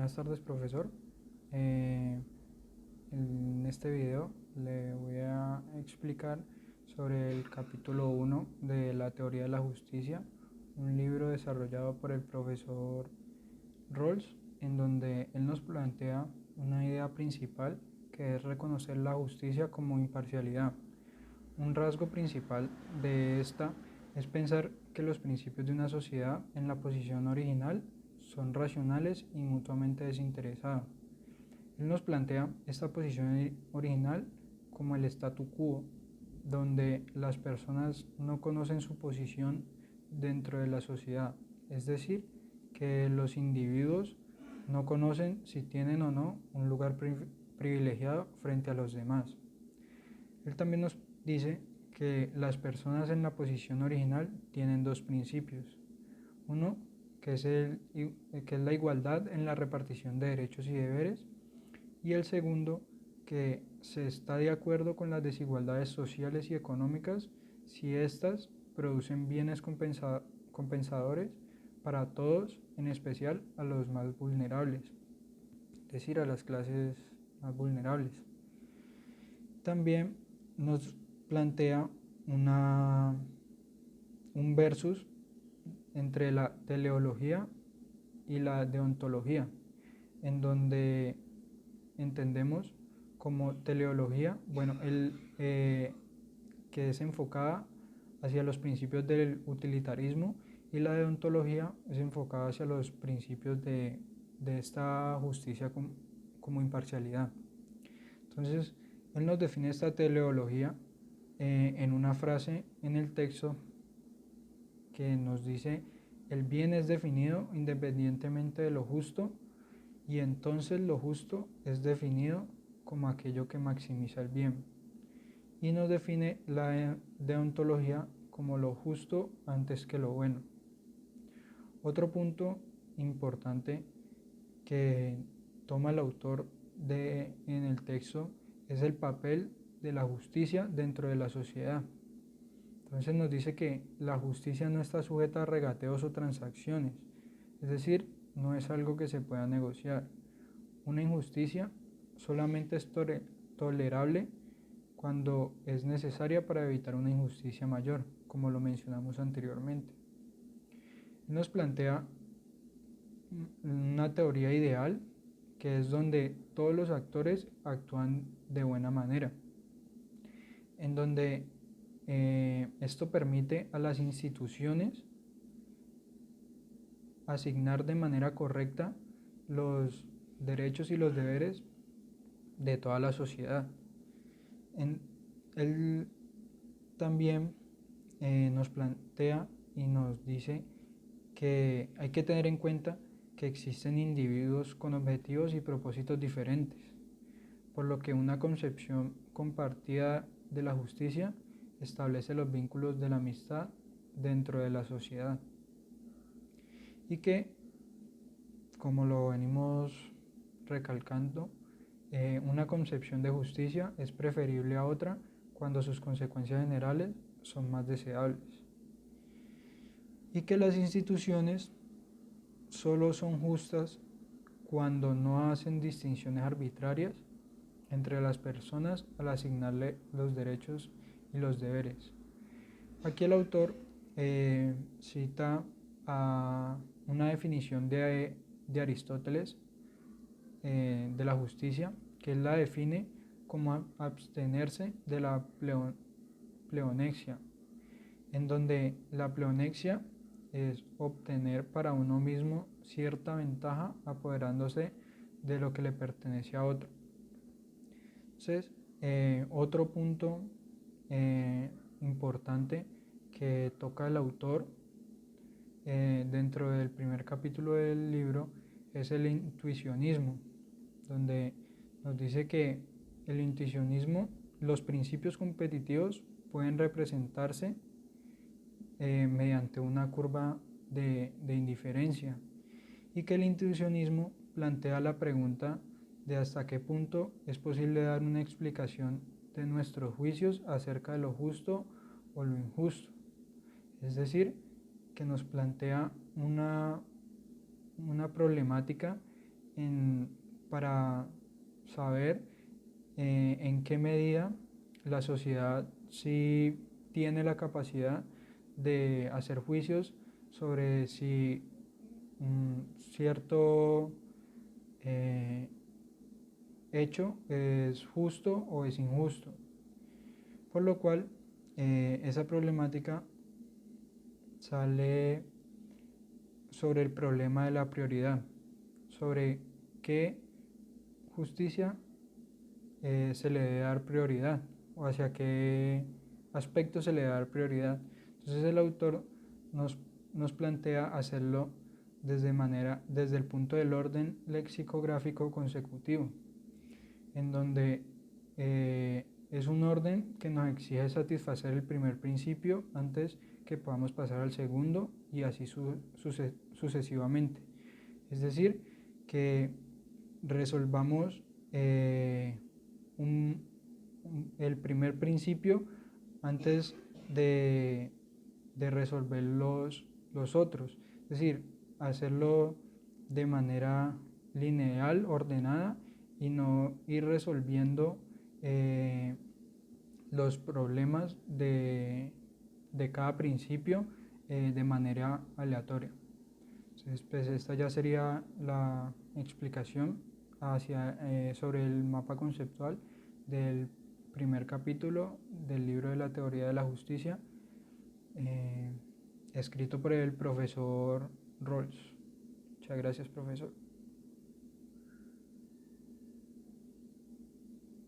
Buenas tardes, profesor. Eh, en este video le voy a explicar sobre el capítulo 1 de la teoría de la justicia, un libro desarrollado por el profesor Rawls, en donde él nos plantea una idea principal que es reconocer la justicia como imparcialidad. Un rasgo principal de esta es pensar que los principios de una sociedad en la posición original son racionales y mutuamente desinteresados. Él nos plantea esta posición original como el statu quo, donde las personas no conocen su posición dentro de la sociedad, es decir, que los individuos no conocen si tienen o no un lugar privilegiado frente a los demás. Él también nos dice que las personas en la posición original tienen dos principios. Uno, que es la igualdad en la repartición de derechos y deberes, y el segundo, que se está de acuerdo con las desigualdades sociales y económicas si éstas producen bienes compensadores para todos, en especial a los más vulnerables, es decir, a las clases más vulnerables. También nos plantea un versus entre la teleología y la deontología, en donde entendemos como teleología, que es enfocada hacia los principios del utilitarismo, y la deontología es enfocada hacia los principios de esta justicia como imparcialidad. Entonces, él nos define esta teleología en una frase en el texto que nos dice: el bien es definido independientemente de lo justo, y entonces lo justo es definido como aquello que maximiza el bien. Y nos define la deontología como lo justo antes que lo bueno. Otro punto importante que toma el autor en el texto es el papel de la justicia dentro de la sociedad. Entonces nos dice que la justicia no está sujeta a regateos o transacciones, es decir, no es algo que se pueda negociar. Una injusticia solamente es tolerable cuando es necesaria para evitar una injusticia mayor, como lo mencionamos anteriormente. Nos plantea una teoría ideal, que es donde todos los actores actúan de buena manera, en donde esto permite a las instituciones asignar de manera correcta los derechos y los deberes de toda la sociedad. Él también nos plantea y nos dice que hay que tener en cuenta que existen individuos con objetivos y propósitos diferentes, por lo que una concepción compartida de la justicia establece los vínculos de la amistad dentro de la sociedad, y que, como lo venimos recalcando, una concepción de justicia es preferible a otra cuando sus consecuencias generales son más deseables, y que las instituciones solo son justas cuando no hacen distinciones arbitrarias entre las personas al asignarle los derechos y los deberes. Aquí el autor cita a una definición de Aristóteles de la justicia, que él la define como abstenerse de la pleonexia, en donde la pleonexia es obtener para uno mismo cierta ventaja apoderándose de lo que le pertenece a otro. Entonces, otro punto importante que toca el autor dentro del primer capítulo del libro es el intuicionismo, donde nos dice que el intuicionismo, los principios competitivos pueden representarse mediante una curva de indiferencia, y que el intuicionismo plantea la pregunta de hasta qué punto es posible dar una explicación de nuestros juicios acerca de lo justo o lo injusto. Es decir, que nos plantea una problemática para saber en qué medida la sociedad sí tiene la capacidad de hacer juicios sobre si cierto hecho es justo o es injusto. Por lo cual, esa problemática sale sobre el problema de la prioridad, sobre qué justicia se le debe dar prioridad o hacia qué aspecto se le debe dar prioridad. Entonces el autor nos plantea hacerlo desde el punto del orden lexicográfico consecutivo, en donde es un orden que nos exige satisfacer el primer principio antes que podamos pasar al segundo y así sucesivamente. Es decir, que resolvamos el primer principio antes de resolver los otros. Es decir, hacerlo de manera lineal, ordenada, y no ir resolviendo los problemas de cada principio de manera aleatoria. Entonces, pues esta ya sería la explicación sobre el mapa conceptual del primer capítulo del libro de la teoría de la justicia, escrito por el profesor Rawls. Muchas gracias, profesor.